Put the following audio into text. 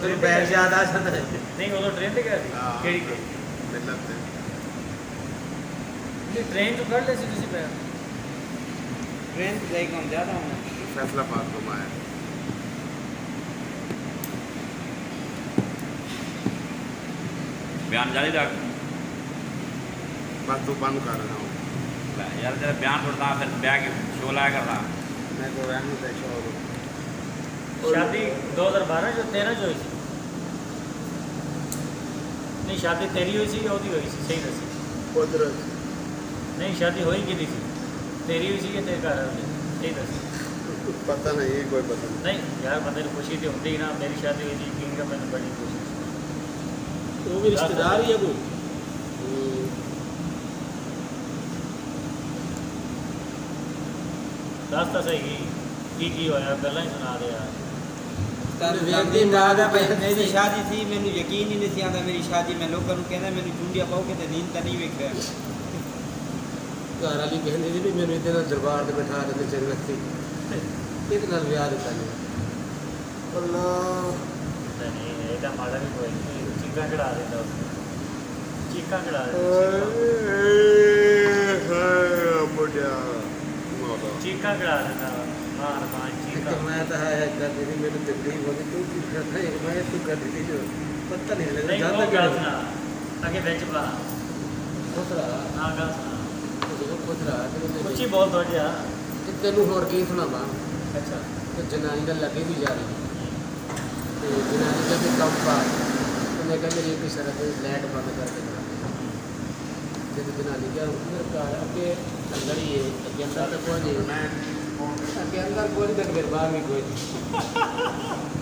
तेन बैग याद आ जाता है। नहीं उदों ट्रेन ते गया सी केड़ी मिलत ते ट्रेन तो कर ले सी तुसी बैग ट्रेन से जाएगा हम ज़्यादा हूँ फैसलाबाद को आया बयान जारी रख बस तू बंद कर रहा हूँ यार तेरा बयान छोड़ता फिर बैग शो लाया करता मैं तो रहने दे छोड़ शादी 2012 जो 13 जो हुई सी नहीं शादी तेरी हुई सी या ओदी हुई सी सही दसी कुदरत नहीं शादी होई की सी तेरी हुई सी या तेरे घर वाले सही दसी पता नहीं ये कोई पता नहीं यार बंदे को खुशी तो होती ही ना मेरी शादी हुई थी किंग का मैंने बड़ी खुशी तो वो भी रिश्तेदार ही है कोई रास्ता सही की होया गल्लां ही सुना दे यार मेरी शादी थी मैंने यकीन ही नहीं सी आता मेरी शादी मैं लोगों को कहना मैंने चूंडिया पाओ के नींद तो नहीं वेख रहा घर वाली कहती थी भी मैंने इतने दरबार से बैठा देते जरूरत थी इतना ब्याह देता नहीं अल्लाह नहीं एडा माड़ा भी कोई नहीं चीका कढ़ा देता उसने चीका कढ़ा देता मुझे चीका कढ़ा देता मार मार चीका मैं तो है इधर मेरी मेरे तकलीफ होती तू की करता है मैं तू कर दी जो पता नहीं लगा नहीं वो गाल सुना आगे बेंच पा खुश रहा हां गाल सुना खुश रहा कुछ ही बहुत हो गया ਤੇ ਤੈਨੂੰ ਹੋਰ ਕੀ ਸੁਣਾਵਾਂ अच्छा ਤੇ ਜਨਾਨੀ ਦਾ ਲੱਗੇ ਵੀ ਜਾ ਰਹੀ ਤੇ ਜਨਾਨੀ ਦਾ ਵੀ ਕੰਮ ਪਾ ਉਹਨੇ ਕਹਿੰਦਾ ਮੇਰੀ ਇੱਕ ਸ਼ਰਤ ਹੈ ਲਾਈਟ ਬੰਦ ਕਰਕੇ ਬਣਾ ਤੇ ਜਨਾਨੀ ਕਿਹਾ ਅੰਦਰ ਘਰ ਅੱਗੇ ਅੰਦਰ ਹੀ ਹੈ ਅੱਗੇ ਅੰਦਰ ਤਾਂ ਕੋਈ ਨਹੀਂ ਅੱਗੇ ਅੰਦਰ ਕੋਈ ਨਹੀਂ ਤੇ ਫਿਰ ਬਾਹਰ ਵੀ ਕੋਈ ਨਹੀਂ